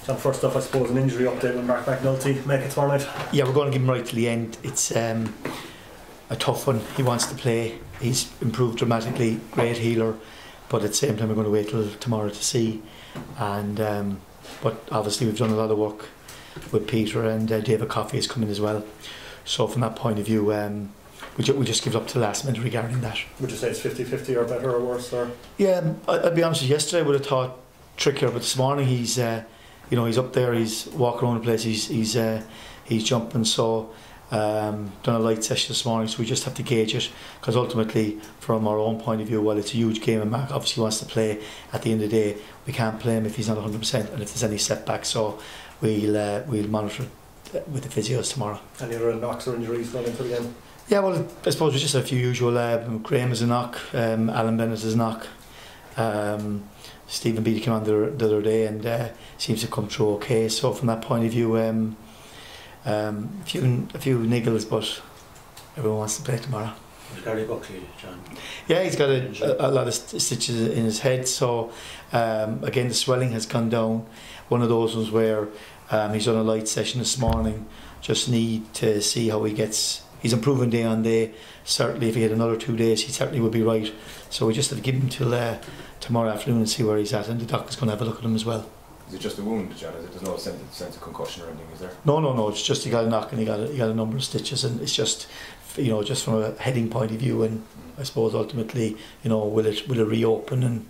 And first off, I suppose, an injury update with Mark McNulty. Make it tomorrow night? Yeah, we're going to give him right to the end. It's a tough one. He wants to play. He's improved dramatically. Great healer. But at the same time, we're going to wait till tomorrow to see. And but obviously, we've done a lot of work with Peter, and David Coffey is coming as well. So from that point of view, we just give it up to the last minute regarding that. Would you say it's 50-50 or better or worse? Or? Yeah, I'd be honest with you, yesterday I would have thought trickier, but this morning he's he's up there, he's walking around the place, he's jumping. So done a light session this morning, so we just have to gauge it, because ultimately from our own point of view, while it's a huge game and Mark obviously wants to play, at the end of the day we can't play him if he's not 100% and if there's any setbacks. So we'll monitor it with the physios tomorrow. Any other knocks or injuries going into the game? Yeah, well, I suppose we just have a few usual. Graham is a knock, Alan Bennett is a knock, Stephen Beattie came on the other day and seems to come through okay. So from that point of view, a few niggles, but everyone wants to play tomorrow. Gary Buckley, John? Yeah, he's got a lot of stitches in his head. So again, the swelling has gone down. One of those ones where he's done a light session this morning. Just need to see how he gets. He's improving day on day. Certainly if he had another 2 days, he certainly would be right. So we just have to give him till tomorrow afternoon and see where he's at, and the doctor's going to have a look at him as well. Is it just a wound, John? There's no sense of concussion or anything, is there? No, it's just he got a knock and he got a number of stitches, and it's just, just from a heading point of view, and I suppose ultimately, will it reopen and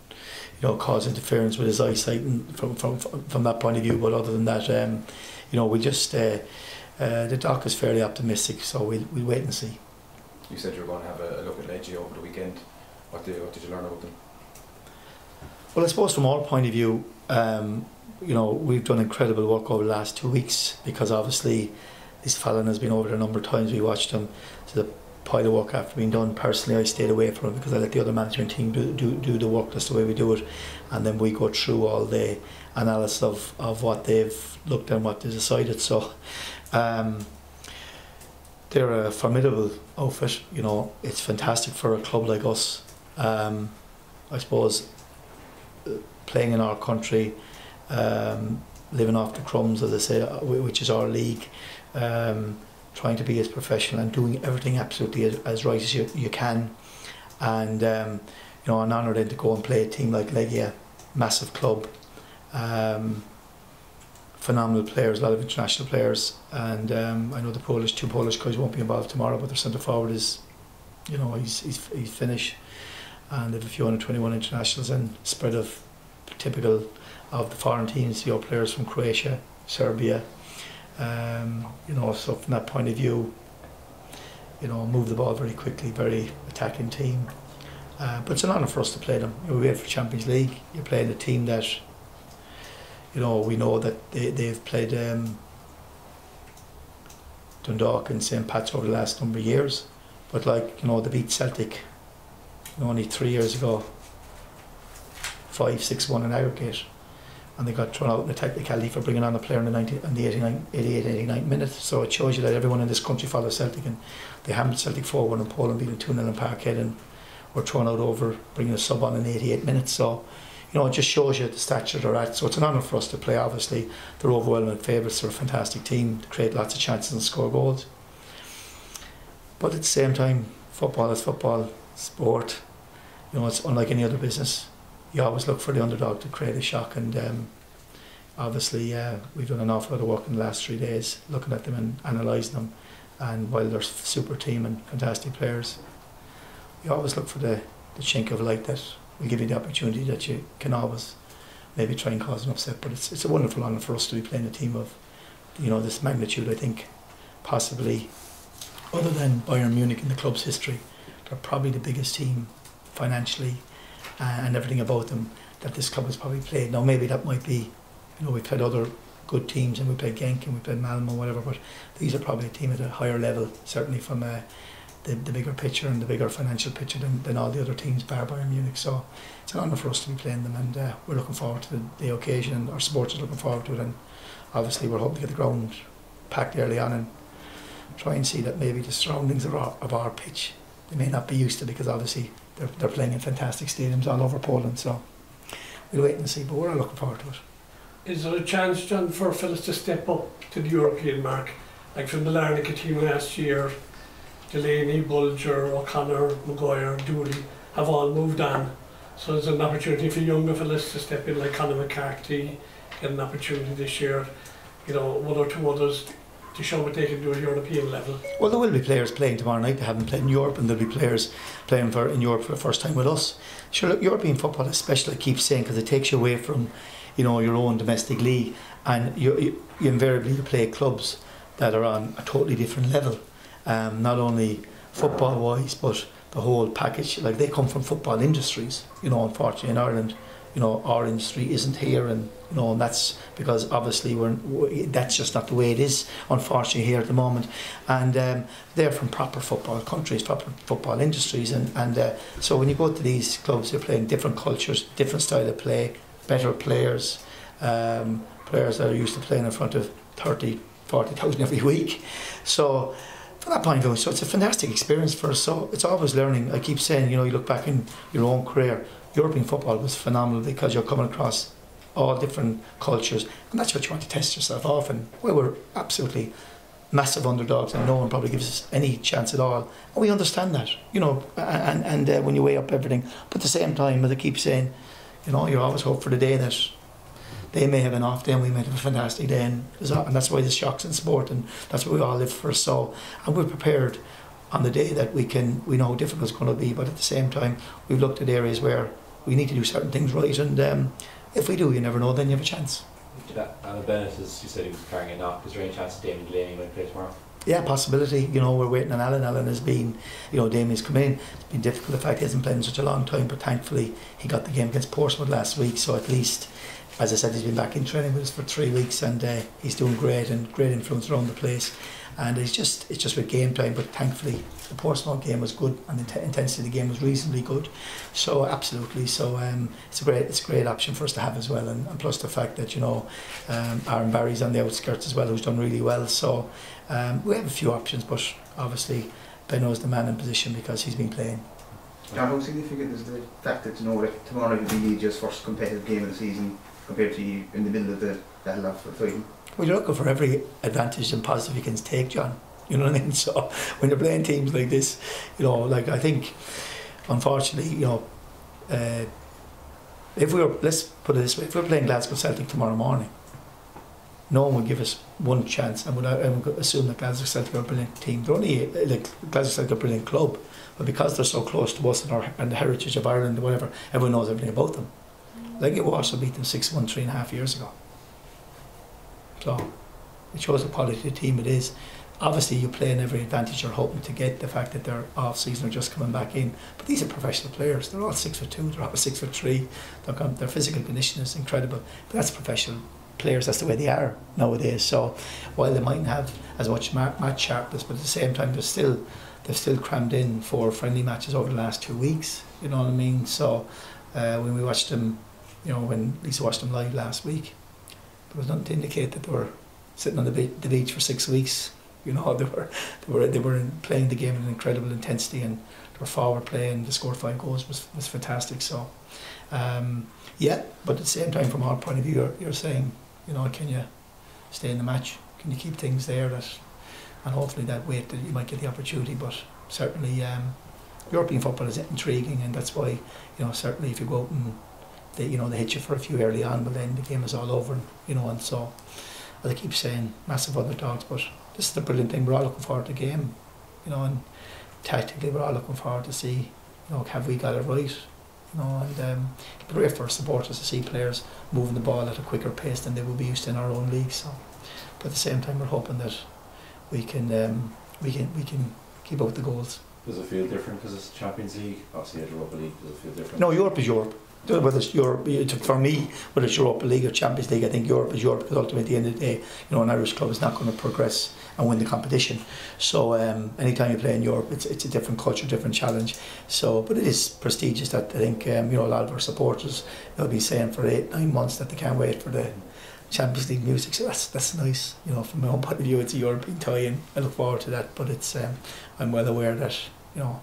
cause interference with his eyesight, and from that point of view. But other than that, we just the doc is fairly optimistic, so we'll wait and see. You said you were going to have a look at Leggy over the weekend. What did you learn about them? Well, I suppose from our point of view, we've done incredible work over the last 2 weeks, because obviously this Fallon has been over there a number of times. We watched him. So the pile of work after being done, personally I stayed away from it because I let the other management team do the work. That's the way we do it, and then we go through all the analysis of what they've looked at and what they decided. So they're a formidable outfit. It's fantastic for a club like us. I suppose playing in our country, living off the crumbs, as I say, which is our league, trying to be as professional and doing everything absolutely as right as you can. And an honour then to go and play a team like Legia, massive club, phenomenal players, a lot of international players, and I know the two Polish guys won't be involved tomorrow, but their centre forward is, he's Finnish, and they have a few under 21 internationals, and spread of typical of the foreign teams, your players from Croatia, Serbia, so from that point of view, move the ball very quickly, very attacking team. But it's an honour for us to play them. We wait for Champions League. You're playing a team that, we know that they've played Dundalk and St Pat's over the last number of years. But they beat Celtic only 3 years ago, 5-6-1 in aggregate. And they got thrown out in a technicality for bringing on a player in the 88-89 minute. So it shows you that everyone in this country follows Celtic, and they hammered Celtic 4-1 in Poland, beating 2-0 in Parkhead, and were thrown out over bringing a sub on in 88 minutes. So it just shows you the stature they're at. So it's an honour for us to play. Obviously they're overwhelming favourites. They're a fantastic team. They create lots of chances and score goals. But at the same time, football is football, sport. It's unlike any other business. You always look for the underdog to create a shock, and obviously we've done an awful lot of work in the last 3 days looking at them and analysing them, and while they're a super team and fantastic players, you always look for the chink of light that will give you the opportunity that you can always maybe try and cause an upset. But it's a wonderful honour for us to be playing a team of this magnitude. I think possibly, other than Bayern Munich in the club's history, they're probably the biggest team financially and everything about them that this club has probably played. Now maybe that might be, we've played other good teams, and we played Genk and we played Malmo, whatever, but these are probably a team at a higher level, certainly from the bigger picture and the bigger financial picture than all the other teams bar Bayern Munich. So it's an honour for us to be playing them, and we're looking forward to the occasion, and our supporters are looking forward to it, and obviously we're hoping to get the ground packed early on and try and see that maybe the surroundings of our pitch they may not be used to, because obviously they're playing in fantastic stadiums all over Poland. So we'll wait and see, but we're all looking forward to it. Is there a chance, John, for fellas to step up to the European mark? Like from the Larnaca team last year, Delaney, Bulger, O'Connor, Maguire, Dooley have all moved on. So there's an opportunity for younger fellas to step in, like Conor McCarthy, get an opportunity this year. You know, one or two others to show what they can do at European level. Well, there will be players playing tomorrow night that haven't played in Europe, and there'll be players playing in Europe for the first time with us. Sure, look, European football is special, I keep saying, because it takes you away from, you know, your own domestic league, and you invariably play clubs that are on a totally different level, not only football wise but the whole package. Like, they come from football industries, you know. Unfortunately in Ireland, you know, our industry isn't here, and you know, and that's because obviously that's just not the way it is, unfortunately, here at the moment. And they're from proper football countries, proper football industries, and so when you go to these clubs, you're playing different cultures, different style of play, better players, players that are used to playing in front of 30-40,000 every week. So from that point of view, so it's a fantastic experience for us. So it's always learning. I keep saying, you know, you look back in your own career, European football was phenomenal because you're coming across all different cultures, and that's what you want to test yourself off. And we were absolutely massive underdogs, and no one probably gives us any chance at all. And we understand that, you know, and when you weigh up everything. But at the same time, as I keep saying, you know, you always hope for the day that they may have an off day and we may have a fantastic day, and that's why there's shocks in sport, and that's what we all live for. So, and we're prepared on the day that we know how difficult it's going to be, but at the same time we've looked at areas where we need to do certain things right, and if we do, you never know, then you have a chance. Alan Bennett, as you said, he was carrying a knock. Is there any chance that Damien Delaney might play tomorrow? Yeah, possibility. You know, we're waiting on Alan. Alan has been, you know, Damien's come in. It's been difficult, the fact he hasn't played in such a long time, but thankfully he got the game against Portsmouth last week, so at least, as I said, he's been back in training with us for 3 weeks, and he's doing great, and great influence around the place. And it's just with game time, but thankfully the Portsmouth game was good, and the intensity of the game was reasonably good. So absolutely, so it's a great option for us to have as well, and plus the fact that, you know, Aaron Barry's on the outskirts as well, who's done really well. So we have a few options, but obviously Benno's the man in position because he's been playing. John, how significant is the fact that, you know, that tomorrow will be Legia's first competitive game of the season compared to you in the middle of the battle of fighting? Well, you're looking for every advantage and positive you can take, John. You know what I mean? So when you're playing teams like this, you know, like, I think, unfortunately, you know, if we were, let's put it this way, if we were playing Glasgow Celtic tomorrow morning, no one would give us one chance, and would assume that Glasgow Celtic are a brilliant team. They're only, like, Glasgow Celtic are a brilliant club, but because they're so close to us and the heritage of Ireland or whatever, everyone knows everything about them. Like, it was beat them 6-1 3.5 years ago. So it shows the quality of the team it is. Obviously you play in every advantage you're hoping to get, the fact that they're off season or just coming back in, but these are professional players. They're all 6'2", they're all 6'3". Their physical condition is incredible, but that's professional players, that's the way they are nowadays. So while they mightn't have as much match sharpness, but at the same time they've still crammed in 4 friendly matches over the last 2 weeks, you know what I mean? So when we watched them, you know, when Lisa watched them live last week, there was nothing to indicate that they were sitting on the beach for 6 weeks. You know, they were playing the game with incredible intensity, and they were forward playing. They scored 5 goals, was fantastic. So, yeah, but at the same time, from our point of view, you're saying, you know, can you stay in the match? Can you keep things there and hopefully that weight that you might get the opportunity? But certainly, European football is intriguing, and that's why, you know, certainly if you go out and they hit you for a few early on, but then the game is all over, you know. And so, as I keep saying, massive underdogs, but this is the brilliant thing. We're all looking forward to the game, you know, and tactically we're all looking forward to see, you know, have we got it right, you know. And it'd be great for our supporters to see players moving the ball at a quicker pace than they would be used to in our own league. So, but at the same time, we're hoping that we can keep out the goals. Does it feel different because it's Champions League? Obviously, at Europa League, does it feel different? No, Europe is Europe. Whether it's Europe, for me, whether it's Europa League or Champions League, I think Europe is Europe, because ultimately at the end of the day, you know, an Irish club is not going to progress and win the competition. So anytime you play in Europe, it's a different culture, different challenge. So, but it is prestigious that I think, you know, a lot of our supporters, they'll be saying for 8-9 months that they can't wait for the Champions League music. So that's nice. You know, from my own point of view, it's a European tie-in. I look forward to that. But it's I'm well aware that, you know,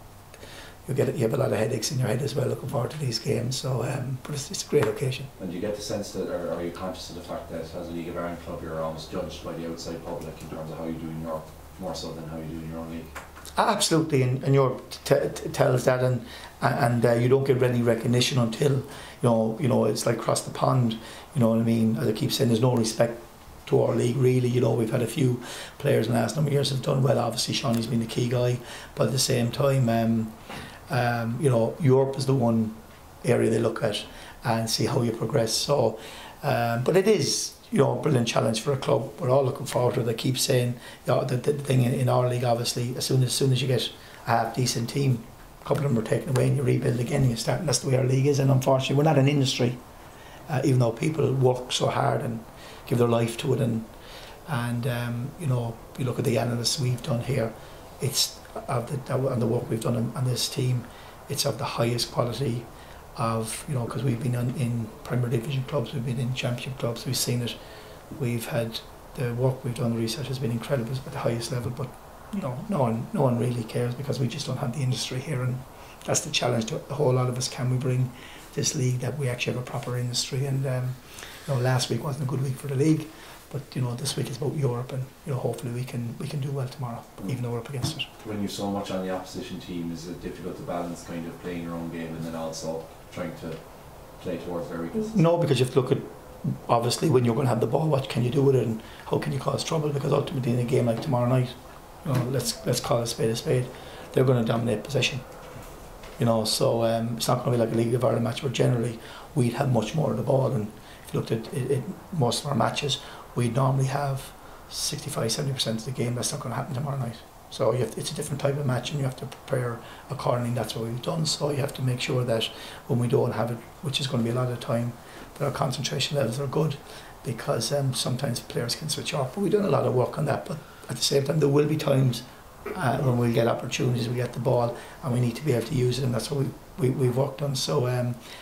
you have a lot of headaches in your head as well looking forward to these games. So, but it's a great occasion. And do you get the sense that, or are you conscious of the fact that as a League of Ireland club you're almost judged by the outside public in terms of how you do in Europe, more so than how you do in your own league? Absolutely, and Europe tells that, and you don't get any recognition until you know it's like across the pond. You know what I mean? As I keep saying, there's no respect to our league really. You know, we've had a few players in the last number of years have done well. Obviously, Shawnee's been the key guy, but at the same time, you know, Europe is the one area they look at and see how you progress. So, but it is, you know, a brilliant challenge for a club. We're all looking forward to it. I keep saying, you know, the thing in our league, obviously, as soon as you get a half decent team, a couple of them are taken away and you rebuild again and you start, and that's the way our league is. And unfortunately, we're not an industry, even though people work so hard and give their life to it. And you know, you look at the analysts we've done here, it's and the work we've done on this team, it's of the highest quality. Of, you know, because we've been in Premier Division clubs, we've been in Championship clubs, we've seen it, we've had the work we've done, the research has been incredible at the highest level, but you know, no one really cares because we just don't have the industry here, and that's the challenge to a whole lot of us. Can we bring this league that we actually have a proper industry? And you know, last week wasn't a good week for the league, but you know, this week is about Europe, and you know, hopefully we can do well tomorrow, even though we're up against it. When you're so much on the opposition team, is it difficult to balance kind of playing your own game and then also trying to play towards their weaknesses? No, because you have to look at, obviously, when you're going to have the ball, what can you do with it and how can you cause trouble? Because ultimately in a game like tomorrow night, you know, let's call a spade, they're going to dominate possession. You know, so it's not going to be like a League of Ireland match where generally we'd have much more of the ball, and if you looked at it, most of our matches, we'd normally have 65-70% of the game. That's not going to happen tomorrow night. So it's a different type of match, and you have to prepare accordingly. That's what we've done. So you have to make sure that when we don't have it, which is going to be a lot of time, that our concentration levels are good, because sometimes players can switch off. But we've done a lot of work on that. But at the same time, there will be times when we'll get opportunities, we get the ball, and we need to be able to use it, and that's what we've worked on. So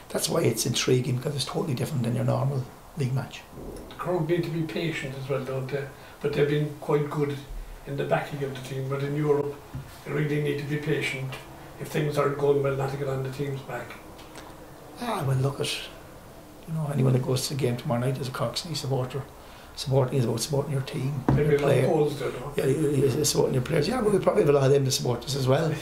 that's why it's intriguing, because it's totally different than your normal league match. The crowd need to be patient as well, don't they? But they've been quite good in the backing of the team, but in Europe they really need to be patient. If things aren't going well, not to get on the team's back. Well, look at, you know, anyone that goes to the game tomorrow night is a Coxney supporter. Supporting is about supporting your team. Maybe a lot of goals there, no? Yeah, you're supporting your players. Yeah, but we probably have a lot of them to support us as well.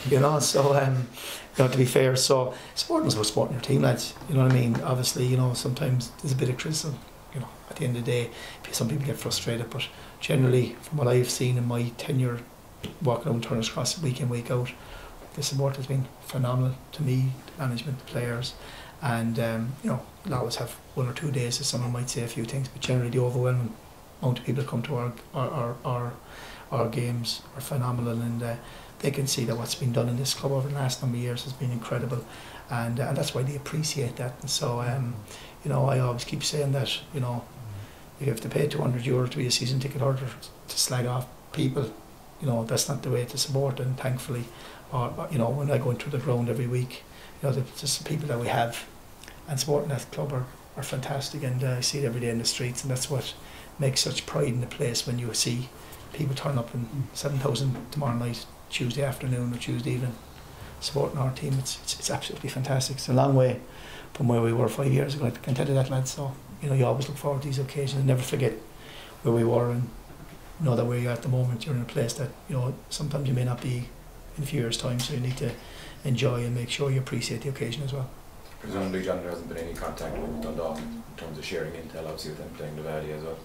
You know, so you know, to be fair, so supporting is about supporting your team, lads. You know what I mean? Obviously, you know, sometimes there's a bit of criticism. You know, at the end of the day, some people get frustrated, but generally, from what I've seen in my tenure walking around Turner's Cross week in, week out, the support has been phenomenal to me, the management, the players, and you know, we'll always have 1 or 2 days that someone might say a few things, but generally the overwhelming amount of people that come to our games are phenomenal, and they can see that what's been done in this club over the last number of years has been incredible, and that's why they appreciate that. And so you know, I always keep saying that, you know, you have to pay €200 to be a season ticket holder to slag off people. You know, that's not the way to support. And thankfully, you know, when I go into the ground every week, you know, just the people that we have and supporting that club are fantastic, and I see it every day in the streets, and that's what makes such pride in the place when you see people turn up in 7,000 tomorrow night, Tuesday afternoon or Tuesday evening, supporting our team. It's absolutely fantastic. It's a long way from where we were 5 years ago, I can tell you that, lads. So, you know, you always look forward to these occasions and never forget where we were, and know that where you're at the moment, you're in a place that, you know, sometimes you may not be in a few years' time, so you need to enjoy and make sure you appreciate the occasion as well. Presumably, John, there hasn't been any contact with Dundalk in terms of sharing intel, obviously with them playing the Valley as well.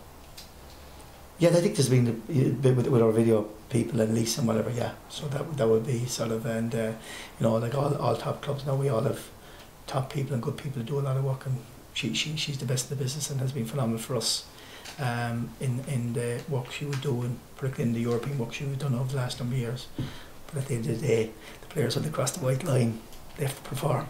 Yeah, I think there's been with our video people and Lisa and whatever, yeah. So that would be sort of, and you know, like all top clubs now, we all have top people and good people who do a lot of work, and she's the best in the business and has been phenomenal for us in the work she would do, and particularly in the European work she would done over the last number of years. But at the end of the day, the players when they cross the white line, they have to perform.